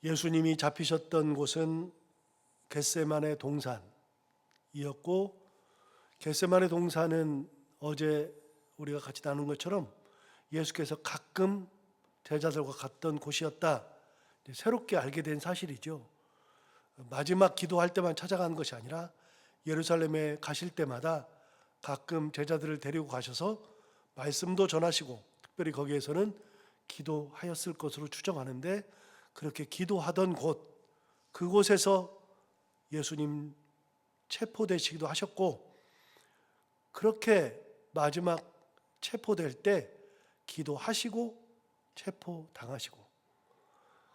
예수님이 잡히셨던 곳은 겟세마네 동산이었고, 겟세마네 동산은 어제 우리가 같이 나눈 것처럼 예수께서 가끔 제자들과 갔던 곳이었다. 새롭게 알게 된 사실이죠. 마지막 기도할 때만 찾아간 것이 아니라 예루살렘에 가실 때마다 가끔 제자들을 데리고 가셔서 말씀도 전하시고, 특별히 거기에서는 기도하였을 것으로 추정하는데, 그렇게 기도하던 곳, 그곳에서 예수님 체포되시기도 하셨고, 그렇게 마지막 체포될 때 기도하시고 체포당하시고,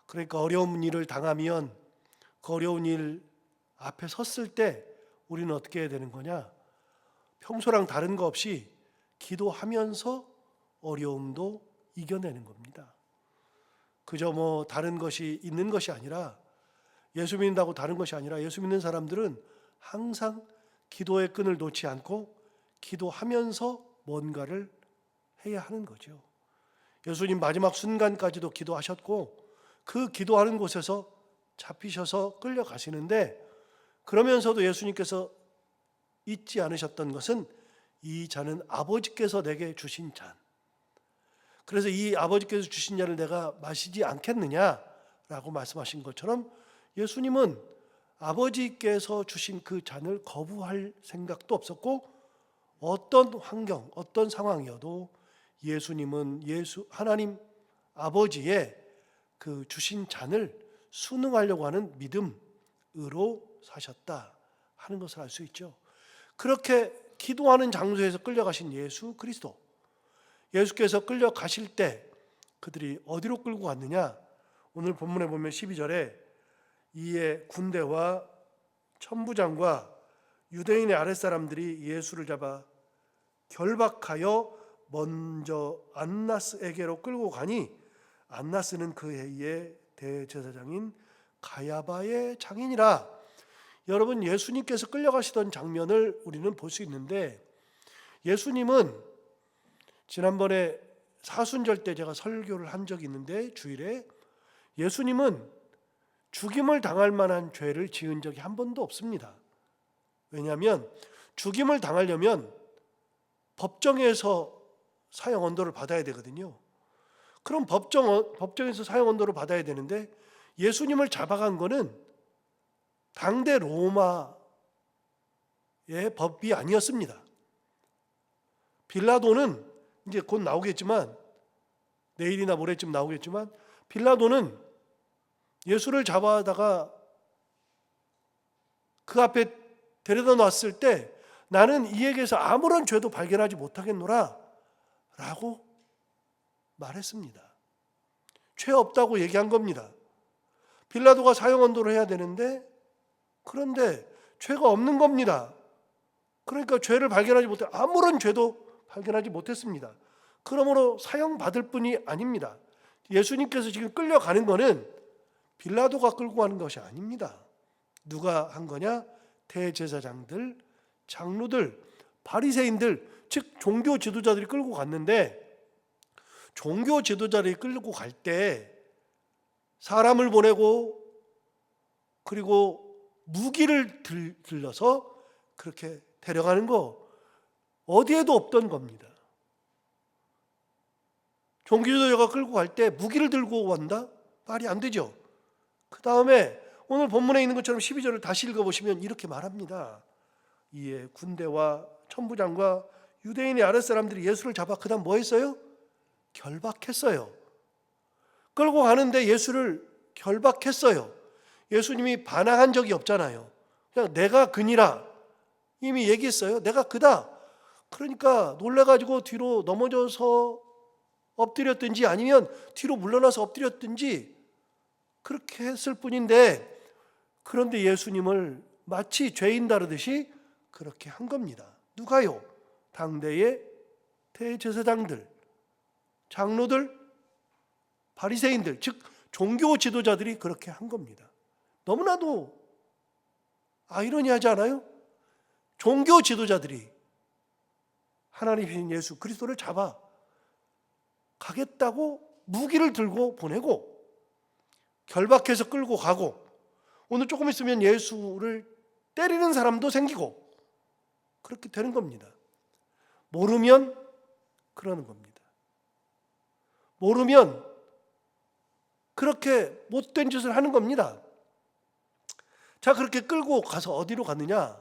그러니까 어려운 일을 당하면 그 어려운 일 앞에 섰을 때 우리는 어떻게 해야 되는 거냐? 평소랑 다른 거 없이 기도하면서 어려움도 이겨내는 겁니다. 그저 다른 것이 있는 것이 아니라, 예수 믿는다고 다른 것이 아니라, 예수 믿는 사람들은 항상 기도의 끈을 놓지 않고 기도하면서 뭔가를 해야 하는 거죠. 예수님 마지막 순간까지도 기도하셨고, 그 기도하는 곳에서 잡히셔서 끌려가시는데, 그러면서도 예수님께서 잊지 않으셨던 것은 이 잔은 아버지께서 내게 주신 잔, 그래서 이 아버지께서 주신 잔을 내가 마시지 않겠느냐라고 말씀하신 것처럼, 예수님은 아버지께서 주신 그 잔을 거부할 생각도 없었고, 어떤 환경, 어떤 상황이어도 예수님은 하나님 아버지의 그 주신 잔을 순응하려고 하는 믿음으로 사셨다 하는 것을 알 수 있죠. 그렇게 기도하는 장소에서 끌려가신 예수 그리스도, 예수께서 끌려가실 때 그들이 어디로 끌고 갔느냐? 오늘 본문에 보면 12절에 이에 군대와 천부장과 유대인의 아랫사람들이 예수를 잡아 결박하여 먼저 안나스에게로 끌고 가니, 안나스는 그 해의 대제사장인 가야바의 장인이라. 여러분, 예수님께서 끌려가시던 장면을 우리는 볼 수 있는데, 예수님은 지난번에 사순절 때 제가 설교를 한 적이 있는데, 주일에 예수님은 죽임을 당할 만한 죄를 지은 적이 한 번도 없습니다. 왜냐하면 죽임을 당하려면 법정에서 사형 언도를 받아야 되거든요. 그럼 법정에서 사형 언도를 받아야 되는데, 예수님을 잡아간 거는 당대 로마의 법이 아니었습니다. 빌라도는 이제 곧 나오겠지만, 내일이나 모레쯤 나오겠지만, 빌라도는 예수를 잡아다가 그 앞에 데려다 놨을 때 나는 이에게서 아무런 죄도 발견하지 못하겠노라 라고 말했습니다. 죄 없다고 얘기한 겁니다. 빌라도가 사형 언도를 해야 되는데, 그런데 죄가 없는 겁니다. 그러니까 죄를 발견하지 못해, 아무런 죄도 발견하지 못했습니다. 그러므로 사형 받을 뿐이 아닙니다. 예수님께서 지금 끌려가는 거는 빌라도가 끌고 가는 것이 아닙니다. 누가 한 거냐? 대제사장들, 장로들, 바리새인들, 즉 종교 지도자들이 끌고 갔는데, 종교 지도자들이 끌고 갈 때 사람을 보내고 그리고 무기를 들러서 그렇게 데려가는 거 어디에도 없던 겁니다. 종교 지도자가 끌고 갈 때 무기를 들고 간다? 말이 안 되죠. 그 다음에 오늘 본문에 있는 것처럼 12절을 다시 읽어보시면 이렇게 말합니다. 이에 군대와 천부장과 유대인의 아랫사람들이 예수를 잡아 그 다음 뭐 했어요? 결박했어요. 끌고 가는데 예수를 결박했어요. 예수님이 반항한 적이 없잖아요. 그냥 내가 그니라 이미 얘기했어요. 내가 그다. 그러니까 놀라가지고 뒤로 넘어져서 엎드렸든지 아니면 뒤로 물러나서 엎드렸든지 그렇게 했을 뿐인데, 그런데 예수님을 마치 죄인 다루듯이 그렇게 한 겁니다. 누가요? 당대의 대제사장들, 장로들, 바리새인들, 즉 종교 지도자들이 그렇게 한 겁니다. 너무나도 아이러니하지 않아요? 종교 지도자들이 하나님이신 예수 그리스도를 잡아 가겠다고 무기를 들고 보내고, 결박해서 끌고 가고, 오늘 조금 있으면 예수를 때리는 사람도 생기고 그렇게 되는 겁니다. 모르면 그러는 겁니다. 모르면 그렇게 못된 짓을 하는 겁니다. 자, 그렇게 끌고 가서 어디로 갔느냐?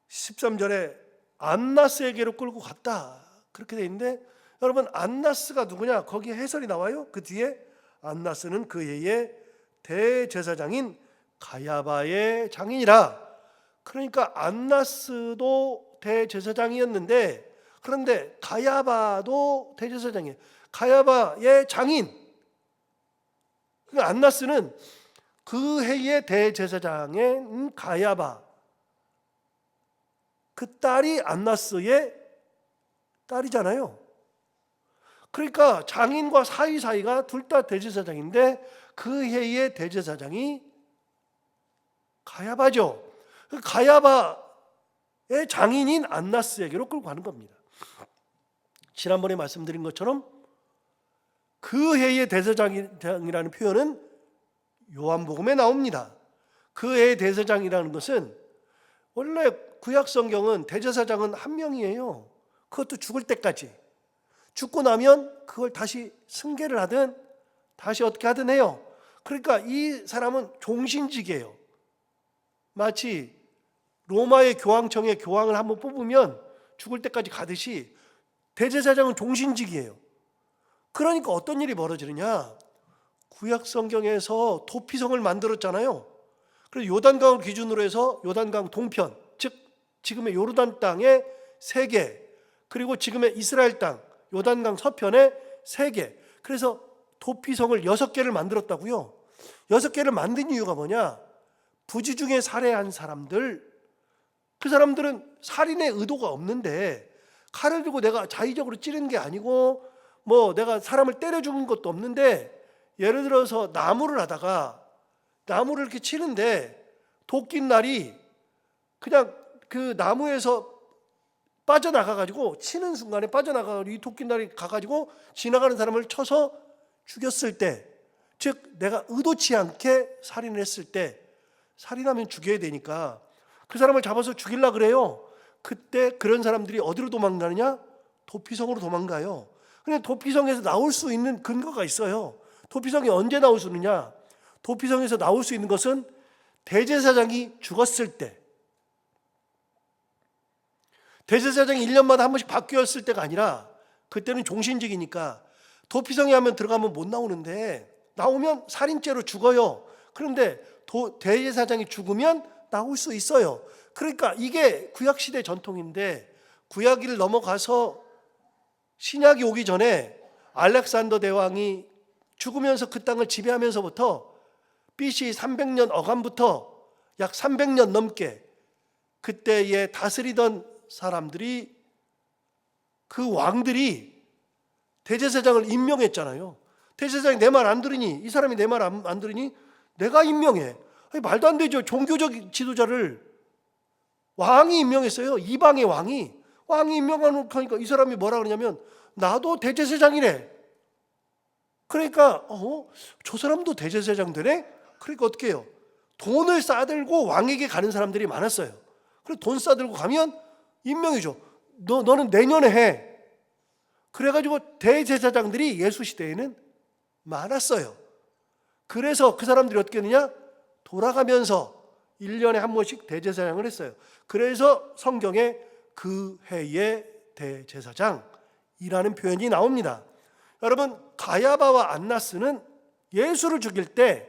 13절에 안나스에게로 끌고 갔다, 그렇게 돼 있는데, 여러분 안나스가 누구냐? 거기에 해설이 나와요. 그 뒤에 안나스는 그 해의 대제사장인 가야바의 장인이라. 그러니까 안나스도 대제사장이었는데, 그런데 가야바도 대제사장이에요. 가야바의 장인, 그러니까 안나스는 그 해의 대제사장인 가야바, 그 딸이 안나스의 딸이잖아요. 그러니까 장인과 사이사이가 둘 다 대제사장인데 그 해의 대제사장이 가야바죠. 그 가야바의 장인인 안나스에게로 끌고 가는 겁니다. 지난번에 말씀드린 것처럼 그 해의 대제사장이라는 표현은 요한복음에 나옵니다. 그 해의 대제사장이라는 것은, 원래 구약 성경은 대제사장은 한 명이에요. 그것도 죽을 때까지. 죽고 나면 그걸 다시 승계를 하든 다시 어떻게 하든 해요. 그러니까 이 사람은 종신직이에요. 마치 로마의 교황청에 교황을 한번 뽑으면 죽을 때까지 가듯이 대제사장은 종신직이에요. 그러니까 어떤 일이 벌어지느냐? 구약 성경에서 도피성을 만들었잖아요. 그래서 요단강을 기준으로 해서 요단강 동편, 즉 지금의 요르단 땅의 3개, 그리고 지금의 이스라엘 땅 요단강 서편의 3개, 그래서 도피성을 6개를 만들었다고요. 6개를 만든 이유가 뭐냐? 부지 중에 살해한 사람들, 그 사람들은 살인의 의도가 없는데, 칼을 들고 내가 자의적으로 찌른 게 아니고 뭐 내가 사람을 때려 죽은 것도 없는데, 예를 들어서 나무를 하다가 나무를 이렇게 치는데 도끼 날이 그냥 그 나무에서 빠져나가가지고, 치는 순간에 빠져나가가지고 이 도끼 날이 가가지고 지나가는 사람을 쳐서 죽였을 때, 즉 내가 의도치 않게 살인을 했을 때, 살인하면 죽여야 되니까 그 사람을 잡아서 죽이려고 그래요. 그때 그런 사람들이 어디로 도망가느냐? 도피성으로 도망가요. 근데 도피성에서 나올 수 있는 근거가 있어요. 도피성이 언제 나올 수 있느냐? 도피성에서 나올 수 있는 것은 대제사장이 죽었을 때, 대제사장이 1년마다 한 번씩 바뀌었을 때가 아니라, 그때는 종신직이니까 도피성에 하면 들어가면 못 나오는데, 나오면 살인죄로 죽어요. 그런데 대제사장이 죽으면 나올 수 있어요. 그러니까 이게 구약시대 전통인데, 구약을 넘어가서 신약이 오기 전에 알렉산더 대왕이 죽으면서 그 땅을 지배하면서부터 BC 300년 어간부터 약 300년 넘게 그때에 다스리던 사람들이, 그 왕들이 대제사장을 임명했잖아요. 대제사장이 내 말 안 들으니, 이 사람이 내 말 안 들으니 내가 임명해. 아니, 말도 안 되죠. 종교적 지도자를 왕이 임명했어요. 이방의 왕이 임명하니까 이 사람이 뭐라 그러냐면, 나도 대제사장이래. 그러니까 저 사람도 대제사장 되네? 그러니까 어떻게 해요? 돈을 싸들고 왕에게 가는 사람들이 많았어요. 그래서 돈 싸들고 가면 임명이죠. 너는 내년에 해. 그래가지고 대제사장들이 예수 시대에는 많았어요. 그래서 그 사람들이 어떻게 했느냐? 돌아가면서 1년에 한 번씩 대제사장을 했어요. 그래서 성경에 그 해의 대제사장이라는 표현이 나옵니다. 여러분, 가야바와 안나스는 예수를 죽일 때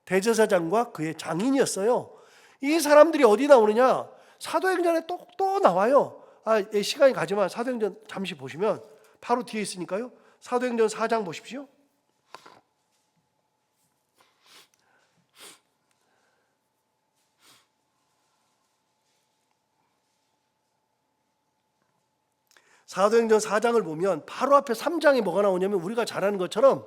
대제사장과 그의 장인이었어요. 이 사람들이 어디 나오느냐? 사도행전에 또 나와요. 시간이 가지만 사도행전 잠시 보시면 바로 뒤에 있으니까요. 사도행전 4장 보십시오. 사도행전 4장을 보면 바로 앞에 3장에 뭐가 나오냐면, 우리가 잘 아는 것처럼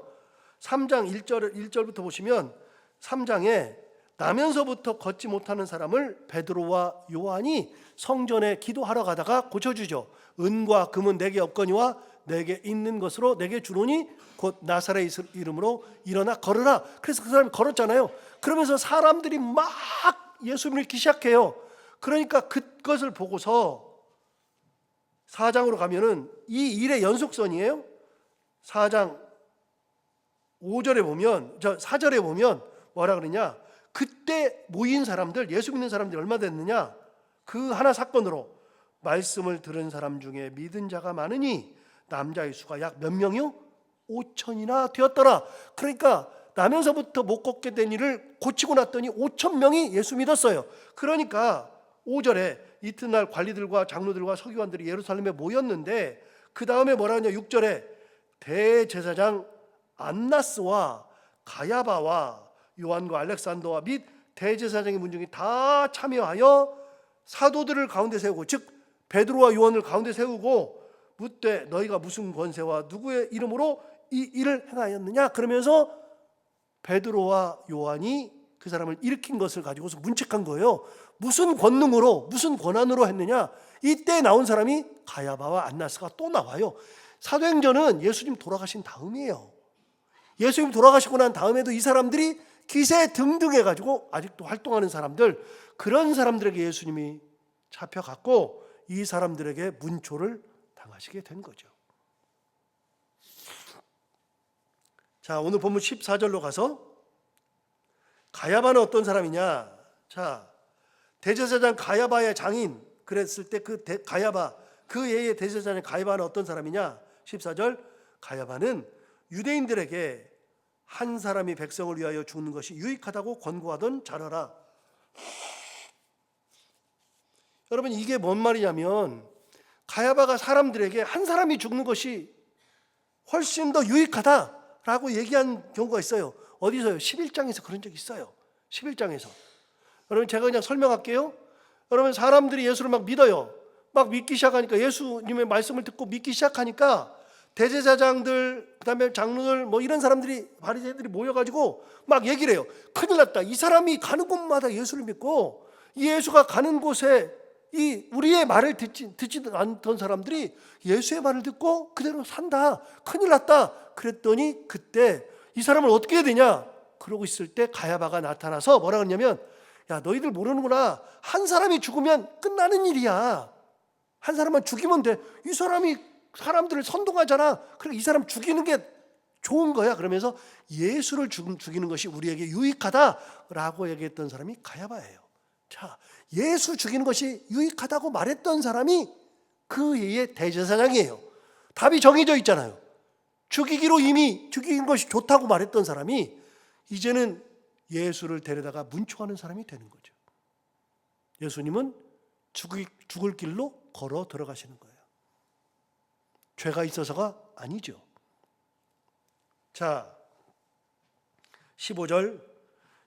3장 1절부터 보시면 3장에 나면서부터 걷지 못하는 사람을 베드로와 요한이 성전에 기도하러 가다가 고쳐주죠. 은과 금은 내게 없거니와 내게 있는 것으로 내게 주노니 곧 나사렛 이름으로 일어나 걸으라. 그래서 그 사람이 걸었잖아요. 그러면서 사람들이 막 예수 믿기 시작해요. 그러니까 그것을 보고서 4장으로 가면은 이 일의 연속선이에요. 4장 5절에 보면, 4절에 보면 뭐라 그러냐? 그때 모인 사람들, 예수 믿는 사람들이 얼마 됐느냐? 그 하나 사건으로 말씀을 들은 사람 중에 믿은 자가 많으니 남자의 수가 약 몇 명이요? 5천이나 되었더라. 그러니까 나면서부터 못 걷게 된 일을 고치고 났더니 5천 명이 예수 믿었어요. 그러니까 5절에 이튿날 관리들과 장로들과 서기관들이 예루살렘에 모였는데 그 다음에 뭐라 하냐? 6절에 대제사장 안나스와 가야바와 요한과 알렉산더와 및 대제사장의 문중이 다 참여하여 사도들을 가운데 세우고, 즉 베드로와 요한을 가운데 세우고 묻되 너희가 무슨 권세와 누구의 이름으로 이 일을 행하였느냐? 그러면서 베드로와 요한이 그 사람을 일으킨 것을 가지고서 문책한 거예요. 무슨 권능으로, 무슨 권한으로 했느냐? 이때 나온 사람이 가야바와 안나스가 또 나와요. 사도행전은 예수님 돌아가신 다음이에요. 예수님 돌아가시고 난 다음에도 이 사람들이 기세 등등해가지고 아직도 활동하는 사람들, 그런 사람들에게 예수님이 잡혀갔고 이 사람들에게 문초를 당하시게 된 거죠. 자, 오늘 본문 14절로 가서 가야바는 어떤 사람이냐? 자, 대제사장 가야바의 장인 그랬을 때 그 가야바, 그 해의 대제사장 가야바는 어떤 사람이냐? 14절, 가야바는 유대인들에게 한 사람이 백성을 위하여 죽는 것이 유익하다고 권고하던 자라라. 여러분, 이게 뭔 말이냐면 가야바가 사람들에게 한 사람이 죽는 것이 훨씬 더 유익하다라고 얘기한 경우가 있어요. 어디서요? 11장에서 그런 적이 있어요. 11장에서. 여러분, 제가 그냥 설명할게요. 여러분, 사람들이 예수를 막 믿어요. 막 믿기 시작하니까, 예수님의 말씀을 듣고 믿기 시작하니까 대제사장들, 그다음에 장로들, 뭐 이런 사람들이, 바리새인들이 모여가지고 막 얘기를 해요. 큰일 났다. 이 사람이 가는 곳마다 예수를 믿고 이 예수가 가는 곳에 이 우리의 말을 듣지도 않던 사람들이 예수의 말을 듣고 그대로 산다. 큰일 났다. 그랬더니 그때 이 사람을 어떻게 해야 되냐? 그러고 있을 때 가야바가 나타나서 뭐라 그러냐면, 야, 너희들 모르는구나. 한 사람이 죽으면 끝나는 일이야. 한 사람만 죽이면 돼. 이 사람이 사람들을 선동하잖아. 그러니까 이 사람 죽이는 게 좋은 거야. 그러면서 예수를 죽이는 것이 우리에게 유익하다라고 얘기했던 사람이 가야바예요. 자, 예수 죽이는 것이 유익하다고 말했던 사람이 그 해의 대제사장이에요. 답이 정해져 있잖아요. 죽이기로 이미 죽이는 것이 좋다고 말했던 사람이 이제는 예수를 데려다가 문초하는 사람이 되는 거죠. 예수님은 죽을 길로 걸어 들어가시는 거예요. 죄가 있어서가 아니죠. 자, 15절,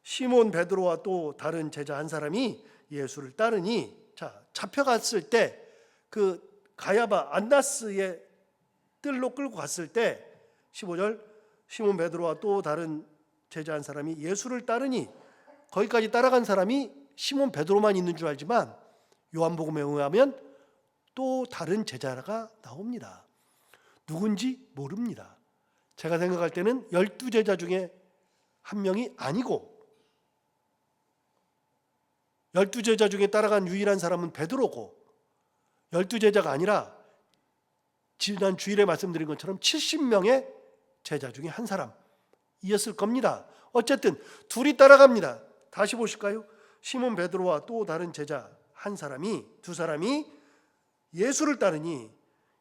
시몬 베드로와 또 다른 제자 한 사람이 예수를 따르니, 자, 잡혀갔을 때 그 가야바 안나스의 뜰로 끌고 갔을 때 15절, 시몬 베드로와 또 다른 제자 한 사람이 예수를 따르니, 거기까지 따라간 사람이 시몬 베드로만 있는 줄 알지만 요한복음에 의하면 또 다른 제자가 나옵니다. 누군지 모릅니다. 제가 생각할 때는 12제자 중에 한 명이 아니고, 12제자 중에 따라간 유일한 사람은 베드로고, 12제자가 아니라 지난 주일에 말씀드린 것처럼 70명의 제자 중에 한 사람이었을 겁니다. 어쨌든 둘이 따라갑니다. 다시 보실까요? 시몬 베드로와 또 다른 제자 한 사람이, 두 사람이 예수를 따르니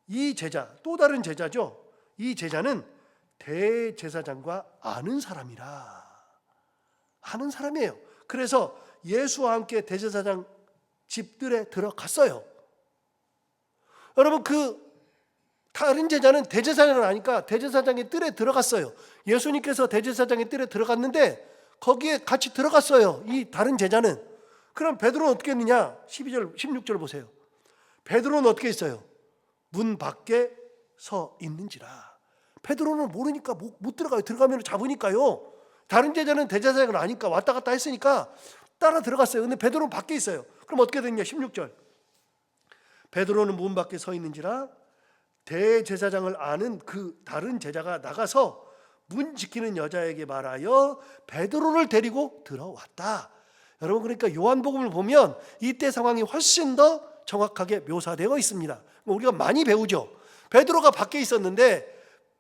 이 제자, 또 다른 제자죠. 이 제자는 대제사장과 아는 사람이라. 아는 사람이에요. 그래서 예수와 함께 대제사장 집들에 들어갔어요. 여러분, 그 다른 제자는 대제사장을 아니까 대제사장의 뜰에 들어갔어요. 예수님께서 대제사장의 뜰에 들어갔는데 거기에 같이 들어갔어요. 이 다른 제자는. 그럼 베드로는 어떻게 했느냐? 12절, 16절 보세요. 베드로는 어떻게 했어요? 문 밖에 서 있는지라. 베드로는 모르니까 못 들어가요. 들어가면 잡으니까요. 다른 제자는 대제사장을 아니까 왔다 갔다 했으니까 따라 들어갔어요. 근데 베드로는 밖에 있어요. 그럼 어떻게 됐냐? 16절. 베드로는 문 밖에 서 있는지라 대제사장을 아는 그 다른 제자가 나가서 문 지키는 여자에게 말하여 베드로를 데리고 들어왔다. 여러분, 그러니까 요한복음을 보면 이때 상황이 훨씬 더 정확하게 묘사되어 있습니다. 우리가 많이 배우죠. 베드로가 밖에 있었는데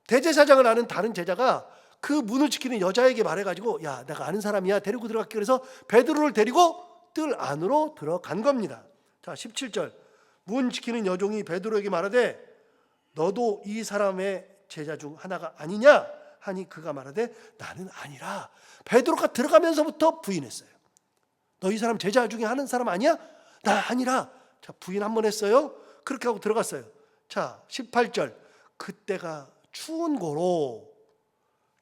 대제사장을 아는 다른 제자가 그 문을 지키는 여자에게 말해가지고, 야, 내가 아는 사람이야, 데리고 들어갈게. 그래서 베드로를 데리고 뜰 안으로 들어간 겁니다. 자, 17절. 문 지키는 여종이 베드로에게 말하되 너도 이 사람의 제자 중 하나가 아니냐 하니 그가 말하되 나는 아니라. 베드로가 들어가면서부터 부인했어요. 너 이 사람 제자 중에 하는 사람 아니야? 나 아니라. 자, 부인 한 번 했어요. 그렇게 하고 들어갔어요. 자, 18절. 그때가 추운 고로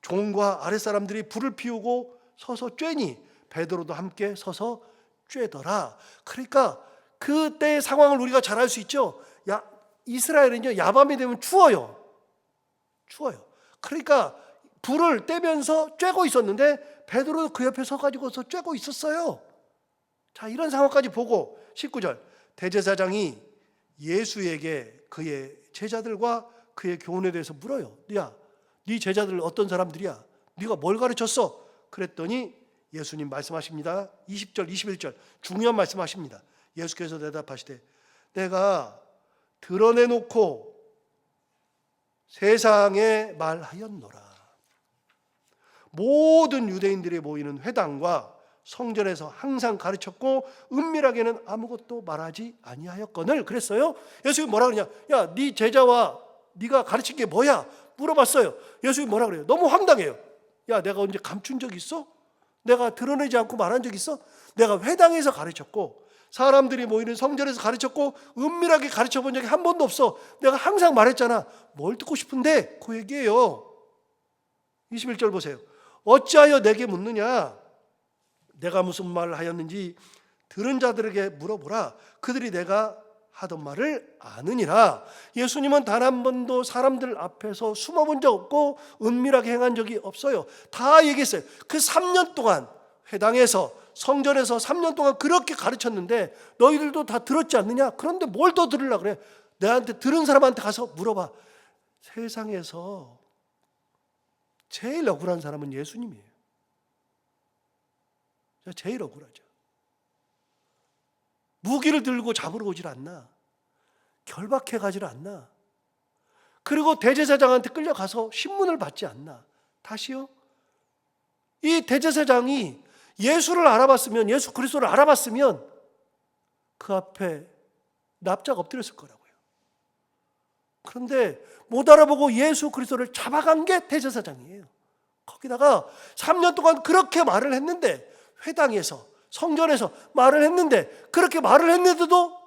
종과 아랫사람들이 불을 피우고 서서 쬐니 베드로도 함께 서서 쬐더라. 그러니까 그때의 상황을 우리가 잘 알 수 있죠. 이스라엘은요, 야밤이 되면 추워요. 그러니까 불을 떼면서 쬐고 있었는데 베드로도 그 옆에 서가지고서 쬐고 있었어요. 자, 이런 상황까지 보고 19절. 대제사장이 예수에게 그의 제자들과 그의 교훈에 대해서 물어요. 야, 네 제자들 어떤 사람들이야? 네가 뭘 가르쳤어? 그랬더니 예수님 말씀하십니다. 20절 21절 중요한 말씀하십니다. 예수께서 대답하시되 내가 드러내놓고 세상에 말하였노라. 모든 유대인들이 모이는 회당과 성전에서 항상 가르쳤고 은밀하게는 아무것도 말하지 아니하였거늘. 그랬어요. 예수님이 뭐라 그러냐? 야, 네 제자와 네가 가르친 게 뭐야? 물어봤어요. 예수님이 뭐라 그래요? 너무 황당해요. 야, 내가 언제 감춘 적 있어? 내가 드러내지 않고 말한 적 있어? 내가 회당에서 가르쳤고 사람들이 모이는 성전에서 가르쳤고 은밀하게 가르쳐 본 적이 한 번도 없어. 내가 항상 말했잖아. 뭘 듣고 싶은데? 그 얘기예요. 21절 보세요. 어찌하여 내게 묻느냐? 내가 무슨 말을 하였는지 들은 자들에게 물어보라. 그들이 내가 하던 말을 아느니라. 예수님은 단 한 번도 사람들 앞에서 숨어본 적 없고 은밀하게 행한 적이 없어요. 다 얘기했어요. 그 3년 동안 회당에서 성전에서 3년 동안 그렇게 가르쳤는데 너희들도 다 들었지 않느냐? 그런데 뭘 더 들으려고 그래? 내한테 들은 사람한테 가서 물어봐. 세상에서 제일 억울한 사람은 예수님이에요. 제일 억울하죠. 무기를 들고 잡으러 오질 않나. 결박해 가질 않나. 그리고 대제사장한테 끌려가서 신문을 받지 않나. 다시요. 이 대제사장이 예수를 알아봤으면, 예수 그리스도를 알아봤으면 그 앞에 납작 엎드렸을 거라고요. 그런데 못 알아보고 예수 그리스도를 잡아간 게 대제사장이에요. 거기다가 3년 동안 그렇게 말을 했는데, 회당에서 성전에서 말을 했는데, 그렇게 말을 했는데도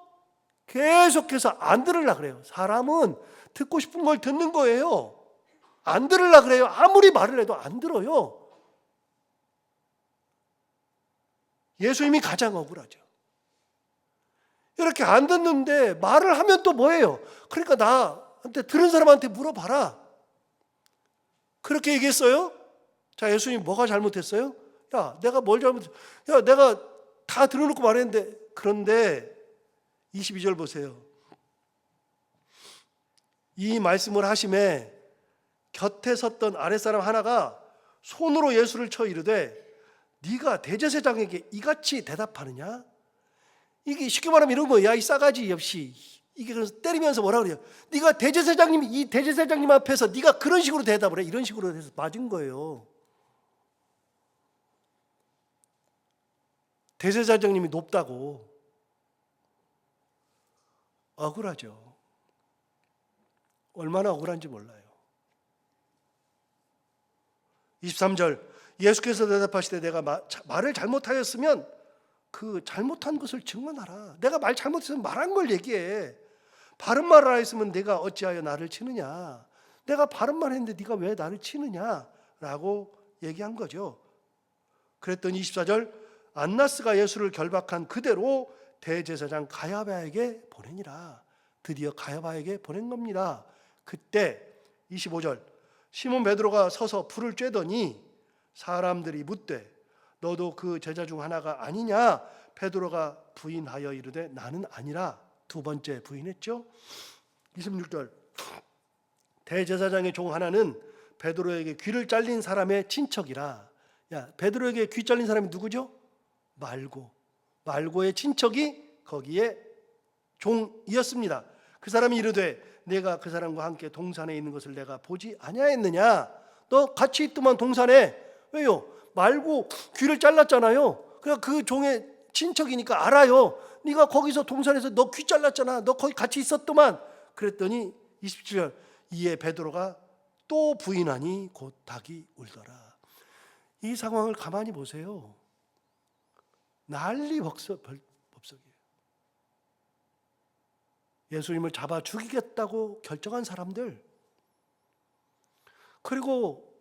계속해서 안 들으려고 그래요. 사람은 듣고 싶은 걸 듣는 거예요. 안 들으려고 그래요. 아무리 말을 해도 안 들어요. 예수님이 가장 억울하죠. 이렇게 안 듣는데 말을 하면 또 뭐예요? 그러니까 나한테 들은 사람한테 물어봐라. 그렇게 얘기했어요? 자, 예수님 뭐가 잘못했어요? 야, 내가 뭘 잘못했어? 야, 내가 다 들어놓고 말했는데. 그런데 22절 보세요. 이 말씀을 하심에 곁에 섰던 아랫사람 하나가 손으로 예수를 쳐 이르되 네가 대제사장에게 이같이 대답하느냐? 이게 쉽게 말하면 이런 거야. 이 싸가지 없이. 이게 그래서 때리면서 뭐라 그래요? 네가 대제사장님, 이 대제사장님 앞에서 네가 그런 식으로 대답을 해. 이런 식으로 해서 맞은 거예요. 대제사장님이 높다고. 억울하죠. 얼마나 억울한지 몰라요. 23절 예수께서 대답하시되 내가 말을 잘못하였으면 그 잘못한 것을 증언하라. 내가 말 잘못했으면 말한 걸 얘기해. 바른 말을 하였으면 내가 어찌하여 나를 치느냐. 내가 바른 말 했는데 네가 왜 나를 치느냐 라고 얘기한 거죠. 그랬더니 24절 안나스가 예수를 결박한 그대로 대제사장 가야바에게 보내니라. 드디어 가야바에게 보낸 겁니다. 그때 25절 시몬 베드로가 서서 불을 쬐더니 사람들이 묻되 너도 그 제자 중 하나가 아니냐? 베드로가 부인하여 이르되 나는 아니라. 두 번째 부인했죠. 26절 대제사장의 종 하나는 베드로에게 귀를 잘린 사람의 친척이라. 야, 베드로에게 귀 잘린 사람이 누구죠? 말고의 친척이 거기에 종이었습니다. 그 사람이 이르되 내가 그 사람과 함께 동산에 있는 것을 내가 보지 아니하였느냐? 너 같이 있더만 동산에. 왜요? 말고 귀를 잘랐잖아요. 그러니까 그 종의 친척이니까 알아요. 네가 거기서 동산에서 너 귀 잘랐잖아. 너 거기 같이 있었더만. 그랬더니 27절 이에 베드로가 또 부인하니 곧 닭이 울더라. 이 상황을 가만히 보세요. 난리 법석이에요. 예수님을 잡아 죽이겠다고 결정한 사람들, 그리고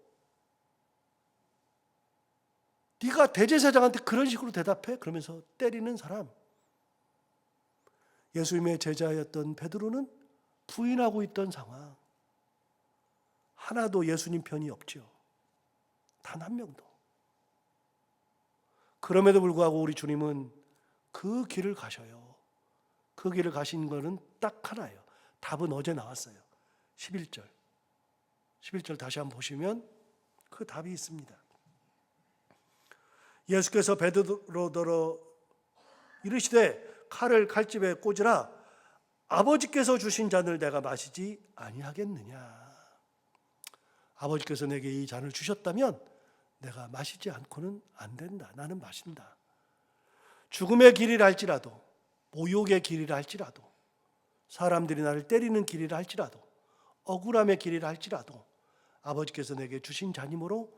네가 대제사장한테 그런 식으로 대답해? 그러면서 때리는 사람. 예수님의 제자였던 베드로는 부인하고 있던 상황. 하나도 예수님 편이 없죠. 단 한 명도. 그럼에도 불구하고 우리 주님은 그 길을 가셔요. 그 길을 가신 거는 딱 하나예요. 답은 어제 나왔어요. 11절 다시 한번 보시면 그 답이 있습니다. 예수께서 베드로더러 이르시되 칼을 칼집에 꽂으라. 아버지께서 주신 잔을 내가 마시지 아니하겠느냐. 아버지께서 내게 이 잔을 주셨다면 내가 마시지 않고는 안 된다. 나는 마신다. 죽음의 길이라 할지라도, 모욕의 길이라 할지라도, 사람들이 나를 때리는 길이라 할지라도, 억울함의 길이라 할지라도 아버지께서 내게 주신 잔이므로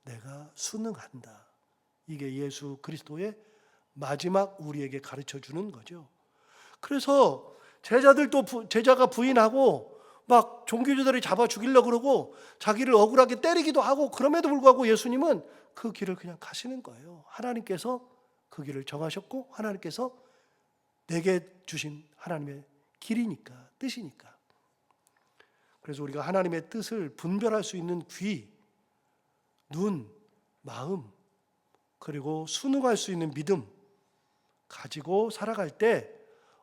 내가 순응한다. 이게 예수 그리스도의 마지막 우리에게 가르쳐 주는 거죠. 그래서 제자가 부인하고 막 종교주들이 잡아 죽이려고 그러고 자기를 억울하게 때리기도 하고, 그럼에도 불구하고 예수님은 그 길을 그냥 가시는 거예요. 하나님께서 그 길을 정하셨고 하나님께서 내게 주신 하나님의 길이니까, 뜻이니까. 그래서 우리가 하나님의 뜻을 분별할 수 있는 귀, 눈, 마음, 그리고 순응할 수 있는 믿음 가지고 살아갈 때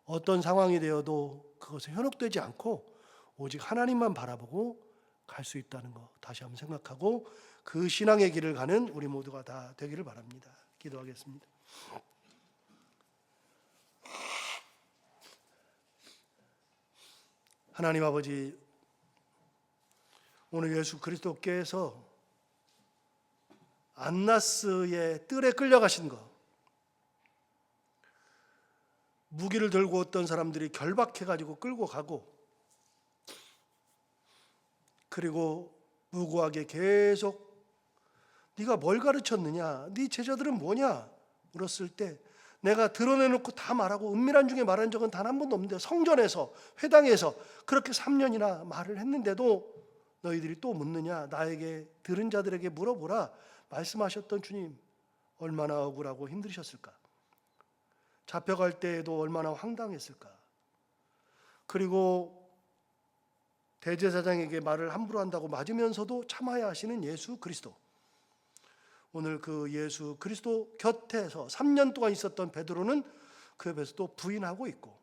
어떤 상황이 되어도 그것에 현혹되지 않고 오직 하나님만 바라보고 갈 수 있다는 거 다시 한번 생각하고 그 신앙의 길을 가는 우리 모두가 다 되기를 바랍니다. 기도하겠습니다. 하나님 아버지, 오늘 예수 그리스도께서 안나스의 뜰에 끌려가신 것, 무기를 들고 어떤 사람들이 결박해가지고 끌고 가고, 그리고 무고하게 계속 네가 뭘 가르쳤느냐, 네 제자들은 뭐냐 물었을 때 내가 드러내놓고 다 말하고 은밀한 중에 말한 적은 단 한 번도 없는데, 성전에서 회당에서 그렇게 3년이나 말을 했는데도 너희들이 또 묻느냐, 나에게 들은 자들에게 물어보라 말씀하셨던 주님, 얼마나 억울하고 힘드셨을까, 잡혀갈 때에도 얼마나 황당했을까. 그리고 대제사장에게 말을 함부로 한다고 맞으면서도 참아야 하시는 예수 그리스도, 오늘 그 예수 그리스도 곁에서 3년 동안 있었던 베드로는 그 옆에서 또 부인하고 있고,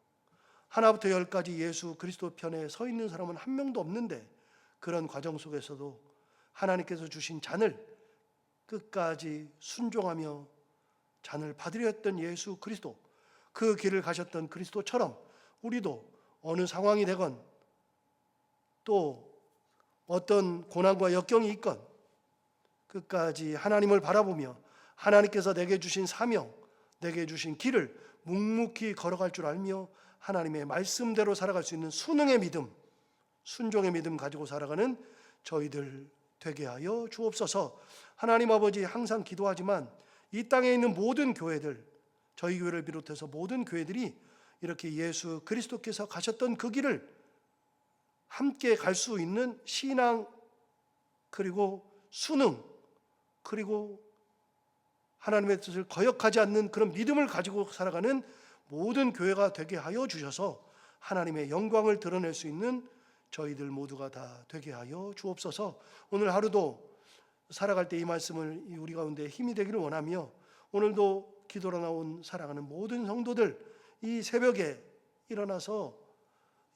하나부터 열까지 예수 그리스도 편에 서 있는 사람은 한 명도 없는데, 그런 과정 속에서도 하나님께서 주신 잔을 끝까지 순종하며 잔을 받으려 했던 예수 그리스도, 그 길을 가셨던 그리스도처럼 우리도 어느 상황이 되건 또 어떤 고난과 역경이 있건 끝까지 하나님을 바라보며 하나님께서 내게 주신 사명, 내게 주신 길을 묵묵히 걸어갈 줄 알며 하나님의 말씀대로 살아갈 수 있는 순응의 믿음, 순종의 믿음 가지고 살아가는 저희들 되게 하여 주옵소서. 하나님 아버지, 항상 기도하지만 이 땅에 있는 모든 교회들, 저희 교회를 비롯해서 모든 교회들이 이렇게 예수 그리스도께서 가셨던 그 길을 함께 갈 수 있는 신앙, 그리고 순응, 그리고 하나님의 뜻을 거역하지 않는 그런 믿음을 가지고 살아가는 모든 교회가 되게 하여 주셔서 하나님의 영광을 드러낼 수 있는 저희들 모두가 다 되게 하여 주옵소서. 오늘 하루도 살아갈 때 이 말씀을 우리 가운데 힘이 되기를 원하며, 오늘도 기도로 나온 사랑하는 모든 성도들 이 새벽에 일어나서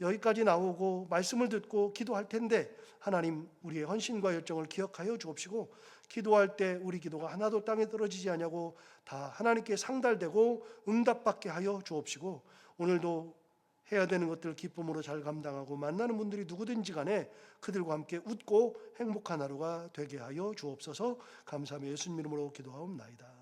여기까지 나오고 말씀을 듣고 기도할 텐데 하나님 우리의 헌신과 열정을 기억하여 주옵시고 기도할 때 우리 기도가 하나도 땅에 떨어지지 않냐고 다 하나님께 상달되고 응답받게 하여 주옵시고 오늘도 해야 되는 것들 기쁨으로 잘 감당하고 만나는 분들이 누구든지 간에 그들과 함께 웃고 행복한 하루가 되게 하여 주옵소서. 감사하며 예수님 이름으로 기도하옵나이다.